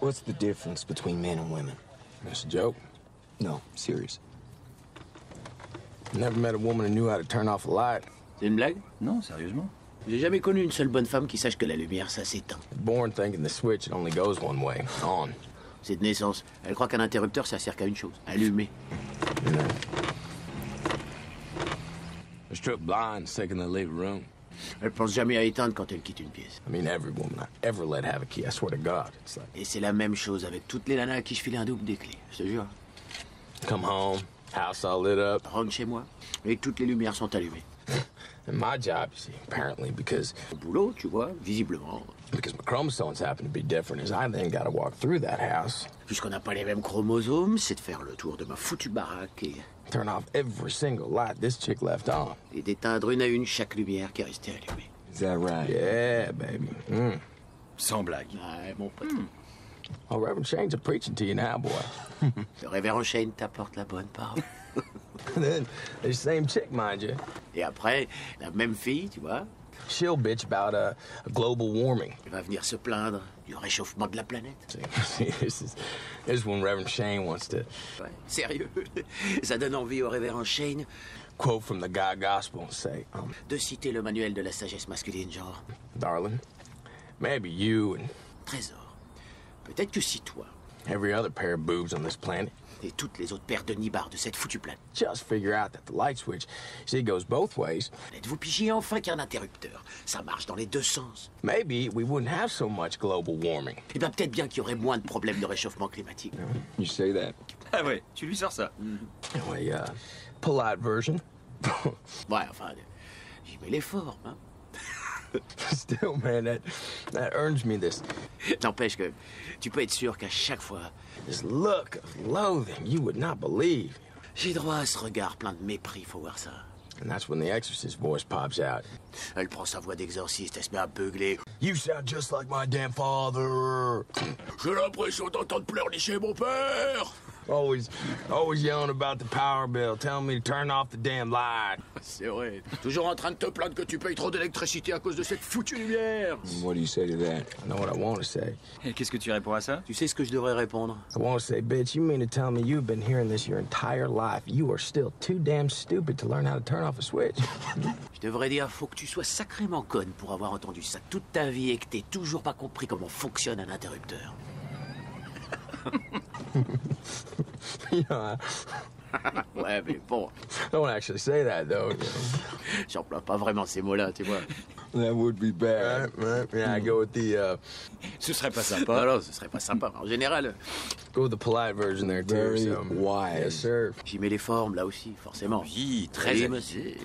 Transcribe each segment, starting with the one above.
What's the difference between men and women? That's a joke. No, serious. Never met a woman who knew how to turn off a light. C'est une blague? Non, sérieusement. J'ai jamais connu une seule bonne femme qui sache que la lumière, ça s'éteint. Born thinking the switch, it only goes one way, on. C'est de naissance. Elle croit qu'un interrupteur, ça sert qu'à une chose, allumer. They're struck blind the second they leave a room. Elle pense jamais à éteindre quand elle quitte une pièce. I mean, every woman I ever let have a key, I swear to God. It's like, Et c'est la même chose avec toutes les nanas à qui je filais un double des clés, je te jure. come home, house all lit up. Rentre chez moi, et toutes les lumières sont allumées. And my job, you see, apparently, because Au boulot, tu vois, visiblement. my chromosomes happen to be different, is I then gotta walk through that house, Puisqu'on n'a pas les mêmes chromosomes, c'est de faire le tour de ma foutue baraque turn off every single light this chick left on. et d'éteindre une à une chaque lumière qui est restée allumée. Is that right? Yeah, baby. Sans blague. Ouais, mon pote. Oh, Reverend Shane's a preaching to you now, boy. Le révérend Shane t'apporte la bonne parole. Then, the same chick, mind you, Et après, la même fille, tu vois, she'll bitch about global warming. elle va venir se plaindre du réchauffement de la planète. See, this is when Reverend Shane wants to Ouais, sérieux. Ça donne envie au révérend Shane quote from the God Gospel and say, de citer le manuel de la sagesse masculine, genre darling, maybe you and trésor. Peut-être que si toi every other pair of boobs on this planet et toutes les autres paires de nibards de cette foutue planète, just figure out that the light switch, see, goes both ways, vous pigez enfin qu'un interrupteur, ça marche dans les deux sens. maybe we wouldn't have so much global warming. Eh bien, peut-être bien qu'il y aurait moins de problèmes de réchauffement climatique. You say that? Ah ouais, tu lui sors ça. Anyway, polite version. Ouais, enfin, j'y mets les formes, hein. Still, man, that earns me this N'empêche que tu peux être sûr qu'à chaque fois, look of loathing you would not believe. j'ai droit à ce regard plein de mépris, faut voir ça. And that's when the exorcist voice pops out. Elle prend sa voix d'exorciste, elle se met à beugler. You sound just like my damn father. J'ai l'impression d'entendre pleurnicher mon père. Always yelling about the power bill, telling me to turn off the damn light. C'est vrai. Toujours en train de te plaindre que tu payes trop d'électricité à cause de cette foutue lumière. What do you say to that? I know what I want to say. Et qu'est-ce que tu réponds à ça? Tu sais ce que je devrais répondre? I want to say, bitch, you mean to tell me you've been hearing this your entire life? You are still too damn stupid to learn how to turn off a switch. Je devrais dire, faut que tu sois sacrément conne pour avoir entendu ça toute ta vie et que t'aies toujours pas compris comment fonctionne un interrupteur. You know, Ouais, mais bon, I don't actually say that, though. j'emploie pas vraiment ces mots-là, tu vois. That would be bad. Right? Yeah, I go with the Ce serait pas sympa. Non, ce serait pas sympa. En général, polite version there, too. Very So, wise. yes, sir. j'y mets les formes, là aussi, forcément. Oui, très Oui, amusé.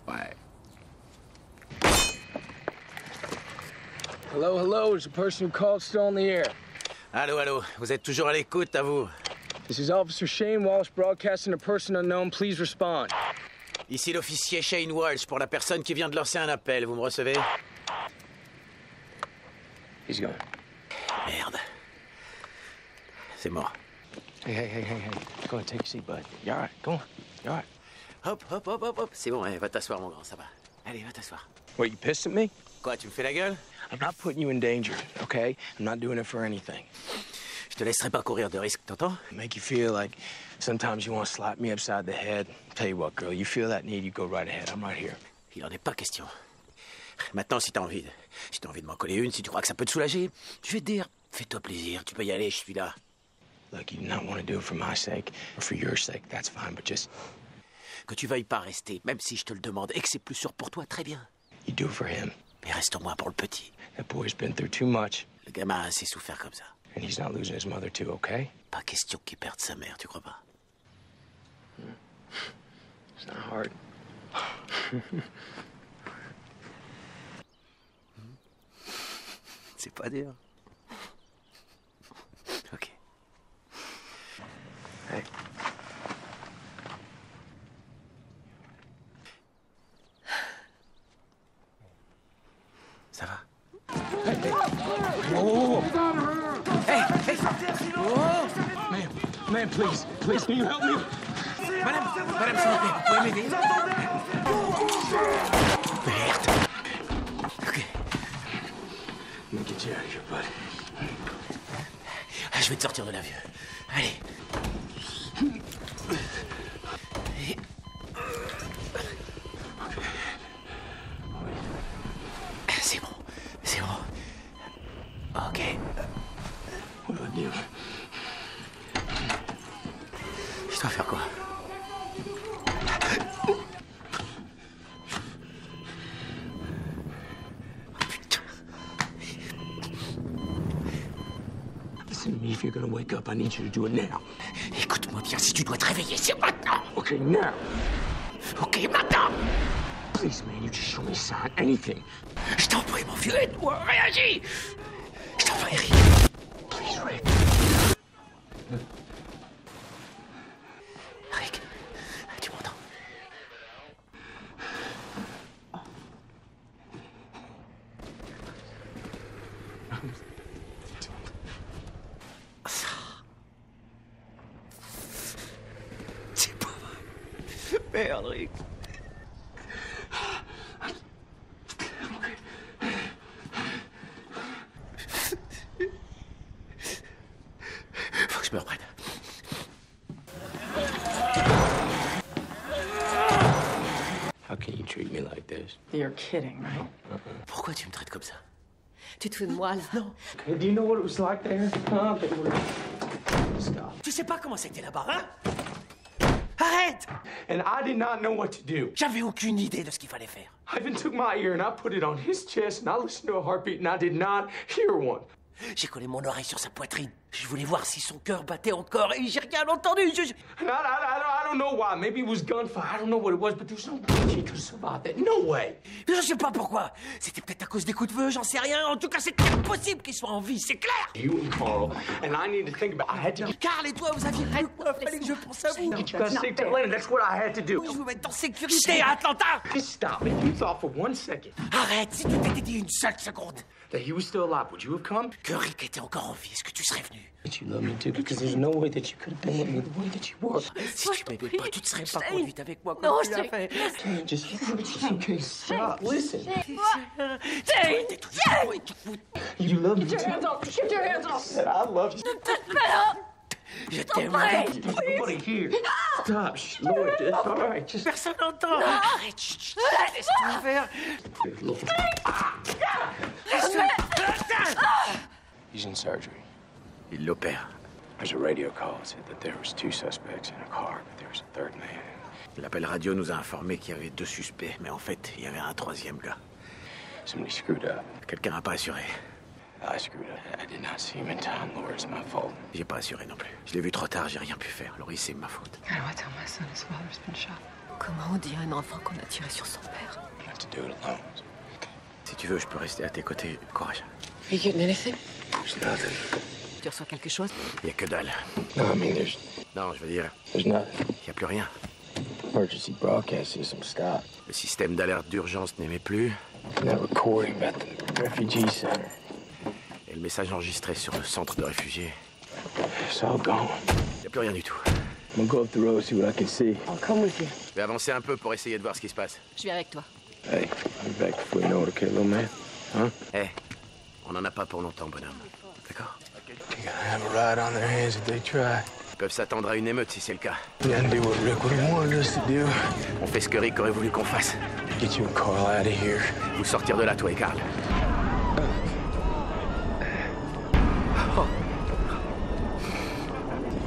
Ouais. Hello, is the person who called still on the air? Allô, vous êtes toujours à l'écoute, à vous? This is Officer Shane Walsh broadcasting a person unknown. Please respond. Ici l'officier Shane Walsh pour la personne qui vient de lancer un appel. Vous me recevez? He's gone. Merde. C'est mort. Hey. Go ahead, take a seat, bud. You're all right. Go on. You're all right. Hop. C'est bon, va t'asseoir, mon grand, ça va. Allez, va t'asseoir. What, you pissed at me? Quoi, tu me fais la gueule? I'm not putting you in danger, okay? I'm not doing it for anything. Je te laisserai pas courir de risque, t'entends? Make you feel like sometimes you want to slap me upside the head. Tell you what, girl, you feel that need, you go right ahead. I'm right here. Il en est pas question. Maintenant, si t'as envie de m'en coller une, si tu crois que ça peut te soulager, je vais te dire, fais-toi plaisir, tu peux y aller, je suis là. Look, you do not want to do it for my sake or for your sake, that's fine, but just... Que tu veuilles pas rester, même si je te le demande, et que c'est plus sûr pour toi, très bien. You do it for him. Mais reste au moins pour le petit. That boy's been through too much, Le gamin a assez souffert comme ça. and he's not losing his mother too, okay? Pas question qu'il perde sa mère, tu crois pas? It's not hard. C'est pas dur. Ok. Hey. Ça va? Whoa. Hey. Whoa. Man, please, can you help me? Madame, s'il vous plaît, vous pouvez m'aider? Merde. Ok. Let me get get you out of here, buddy. Je vais te sortir de là, vieux. Allez. C'est bon. C'est bon. Ok. What do I do? Je dois faire quoi? Listen to me, if you're gonna wake up, I need you to do it now. Écoute-moi bien, si tu dois te réveiller, c'est maintenant. Okay, now. Ok, maintenant. Please, man, you just show me a sign, anything. Je t'en prie, mon vieux, aide-moi, réagis. Je t'en prie, Rick. Please, Rick. Rick, tu m'entends? C'est pas vrai. Merde, Rick. Faut que je me reprenne. How can you treat me like this? You're kidding, right? Pourquoi tu me traites comme ça? Tu te fous de moi, là? Non. Okay, do you know what it was like there? Huh? Stop. Tu sais pas comment c'était là-bas, hein? Arrête! And I did not know what to do. J'avais aucune idée de ce qu'il fallait faire. I even took my ear and I put it on his chest and I listened to a heartbeat and I did not hear one. J'ai collé mon oreille sur sa poitrine. Je voulais voir si son cœur battait encore et j'ai rien entendu. And I don't know why. Maybe it was gunfire. I don't know what it was, but there's no way he could survive that. No way. Je sais pas pourquoi. C'était peut-être à cause des coups de feu, j'en sais rien. En tout cas, c'est impossible qu'il soit en vie, c'est clair. You and Carl, and I need to think about. I had to. Carl et toi, vous aviez plus quoi. Fallait que je pense à vous. You gotta stay to Atlanta. That's what I had to do. Je vous mettre en sécurité à Atlanta. Just stop it. You thought for 1 second Arrête, si tu t'étais dit une seule seconde that he was still alive, would you have come? que Rick était encore en vie, est-ce que tu serais venu? That you love me too, because there's no way that you could have been with me the way that you were. Si tu m'aimais pas, tu ne serais pas conduite avec moi Non, comme tu l'as fait. Just okay, stop. Listen. You love me too. Get your hands off! I love you. Je t'aime. Nobody here. Stop. Shh, Lord, it's all right. Just Personne n'entend. Arrête, chut, chut, laisse-toi faire. He's in surgery. Il l'opère. There's a radio call that said that there was 2 suspects in a car, but there was a third man. L'appel radio nous a informé qu'il y avait 2 suspects, mais en fait, il y avait un 3e gars. Somebody screwed up. Quelqu'un n'a pas assuré. I screwed up. I did not see him in time, Lord. It's my fault. J'ai pas assuré non plus. Je l'ai vu trop tard, j'ai rien pu faire. Laurie, c'est ma faute. How do I tell my son his father's been shot? Comment on dit à un enfant qu'on a tiré sur son père? I have to do it alone. Si tu veux, je peux rester à tes côtés. Courage. Are you getting anything? There's nothing. Tu reçois quelque chose? Il y a que dalle. No, I mean, there's Non, je veux dire, nothing. il y a plus rien. Emergency broadcast system stopped. Le système d'alerte d'urgence n'aimait plus. And that recording about the refugee center. Et le message enregistré sur le centre de réfugiés. It's all gone. Il n'y a plus rien du tout. I'm gonna go up the road, see what I can see. I'll come with you. Je vais avancer un peu pour essayer de voir ce qui se passe. Je vais avec toi. Hey, I'll be back before you know it, okay, little man? Huh? Eh, on n'en a pas pour longtemps, bonhomme. D'accord? You're gonna have a ride on their hands if they try. Ils peuvent s'attendre à une émeute si c'est le cas. You gotta do what Rick would have wanted us to do. On fait ce que Rick aurait voulu qu'on fasse. Get you and Carl out of here. Vous sortir de là, toi et Carl.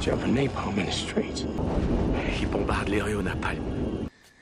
Jumping napalm in the streets. Ils bombardent les rues au napalm.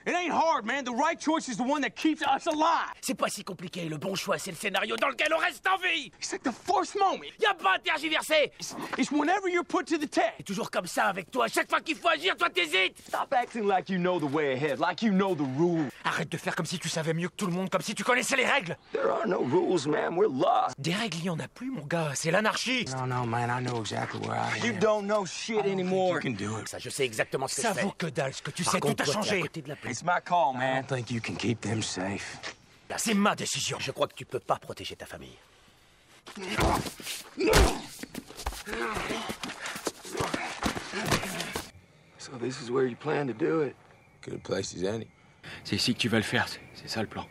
It ain't hard, man. The right choice is the one that keeps us alive. C'est pas si compliqué. Le bon choix, c'est le scénario dans lequel on reste en vie. It's like the first moment. Y a pas à tergiverser. It's whenever you're put to the test. C'est toujours comme ça avec toi. Chaque fois qu'il faut agir, toi t'hésites. Stop acting like you know the way ahead, like you know the rules. Arrête de faire comme si tu savais mieux que tout le monde, comme si tu connaissais les règles. There are no rules, man. We're lost. Des règles, il y en a plus, mon gars. C'est l'anarchie. No, man, I know exactly where I am. You don't know shit anymore. You can do it. Ça, je sais exactement ce que Ça je fais. vaut que dalle. Ce que tu Par sais, contre, tout a toi, t'es à changé. côté de la plaie. It's my call, I man. don't think you can keep them safe. Là, c'est ma décision. Je crois que tu peux pas protéger ta famille. So this is where you plan to do it? Good place as any. C'est ici que tu vas le faire, c'est ça le plan.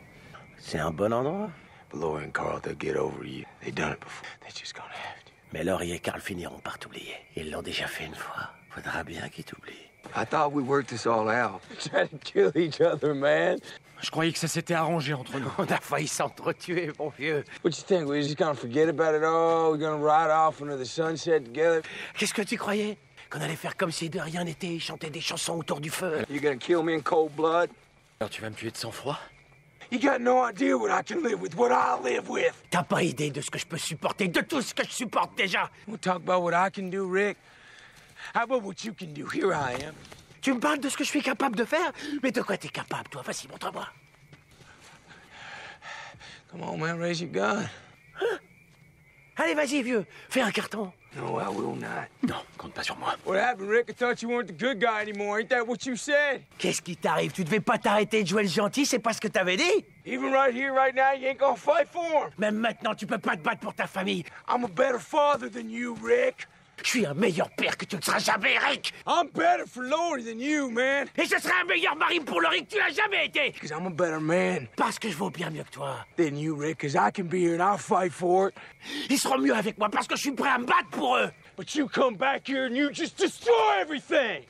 C'est un bon endroit. But Laura and Carl, they'll get over you. They done it before. They're just gonna have to. Mais Laurie et Carl finiront par t'oublier. Ils l'ont déjà fait une fois. Faudra bien qu'ils t'oublient. I thought we worked this all out. Trying to kill each other, man. Je croyais que ça s'était arrangé entre nous. On a failli s'entretuer, mon vieux. What you think? We're just gonna forget about it all? We're gonna ride off into the sunset together? Qu'est-ce que tu croyais? Qu'on allait faire comme si de rien n'était, chanter des chansons autour du feu? You gonna kill me in cold blood? Alors tu vas me tuer de sang-froid? You got no idea what I can live with, what I live with. T'as pas idée de ce que je peux supporter, de tout ce que je supporte déjà. We'll talk about what I can do, Rick. How about what you can do? Here I am. Tu me parles de ce que je suis capable de faire? Mais de quoi t'es capable, toi? Vas-y, montre-moi. Come on, man, raise your gun. Hein? Allez, vas-y, vieux. Fais un carton. No, I will not. Non, compte pas sur moi. What happened, Rick? I thought you weren't the good guy anymore. Ain't that what you said? Qu'est-ce qui t'arrive? Tu devais pas t'arrêter de jouer le gentil, c'est pas ce que t'avais dit? Even right here, right now, you ain't gonna fight for him. Même maintenant, tu peux pas te battre pour ta famille. I'm a better father than you, Rick. Je suis un meilleur père que tu ne seras jamais, Rick. I'm better for Lori than you, man. Et je serai un meilleur mari pour Laurie que tu n'as jamais été. Because I'm a better man Parce que je vaux bien mieux que toi. than you, Rick. Because I can be here and I'll fight for it. Ils seront mieux avec moi parce que je suis prêt à me battre pour eux. But you come back here and you just destroy everything.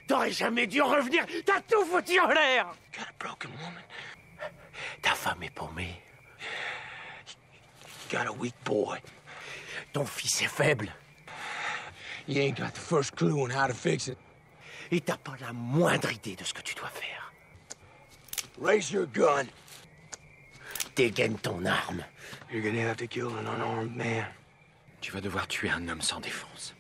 T'aurais jamais dû en revenir. T'as tout foutu en l'air. Got a broken woman. Ta femme est paumée. You got a weak boy. Ton fils est faible. You ain't got the first clue on how to fix it. Et t'as pas la moindre idée de ce que tu dois faire. Raise your gun. Dégaine ton arme. You're gonna have to kill an unarmed man. Tu vas devoir tuer un homme sans défense.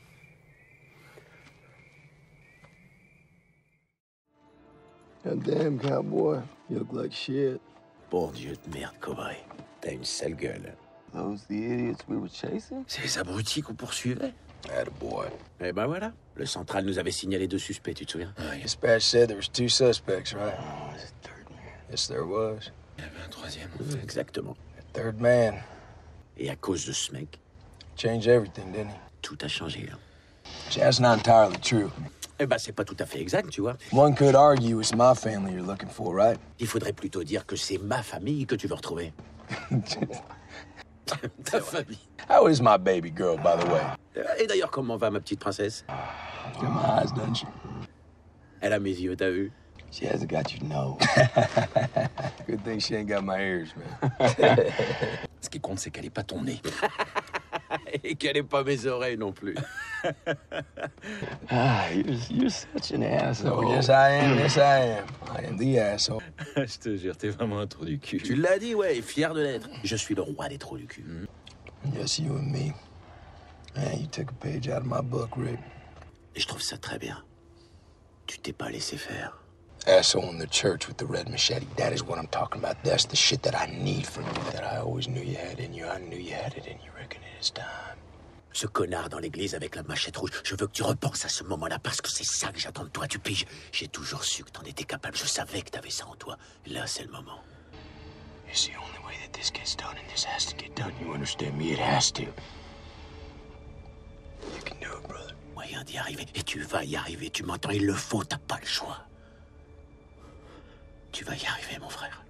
God damn, cowboy. You look like shit. Bon Dieu de merde, cowboy. T'as une sale gueule. Those the idiots we were chasing? C'est les abrutis qu'on poursuivait. Attaboy. Eh ben voilà. Le central nous avait signalé 2 suspects, tu te souviens? Dispatch said there was 2 suspects, right? Oh, there's a third man. Yes, there was. Il y avait un troisième. Exactement. A third man. Et à cause de ce mec, Changed everything, didn't he? tout a changé. Hein. That's not entirely true. Eh ben c'est pas tout à fait exact, tu vois. One could argue it's my family you're looking for, right? Il faudrait plutôt dire que c'est ma famille que tu veux retrouver. Ta famille. How is my baby girl, by the way? Et d'ailleurs, comment va ma petite princesse? Got my eyes, doesn't she? Elle a mes yeux, t'as vu? She hasn't got your nose. Good thing she ain't got my ears, man. Ce qui compte, c'est qu'elle est pas ton nez. Et qu'elle ait pas mes oreilles non plus. You're such an asshole. Oh, yes, I am. Yes, I am. I am the asshole. Je te jure, t'es vraiment un trou du cul. Tu l'as dit, ouais, fier de l'être. Je suis le roi des trous du cul. Yes, you and me. Man, you took a page out of my book, Rick. Et je trouve ça très bien. Tu t'es pas laissé faire. Asshole in the church with the red machete. That is what I'm talking about. That's the shit that I need from you. That I always knew you had in you. I knew you had it in you, Rick, and it is time. Ce connard dans l'église avec la machette rouge, je veux que tu repenses à ce moment-là parce que c'est ça que j'attends de toi, tu piges. J'ai toujours su que t'en étais capable, je savais que t'avais ça en toi. Là, c'est le moment. It's the only way that this gets done, and this has to get done. You understand me? It has to. You can do it, brother. Moyen d'y arriver. Et tu vas y arriver, tu m'entends, il le faut, t'as pas le choix. Tu vas y arriver, mon frère.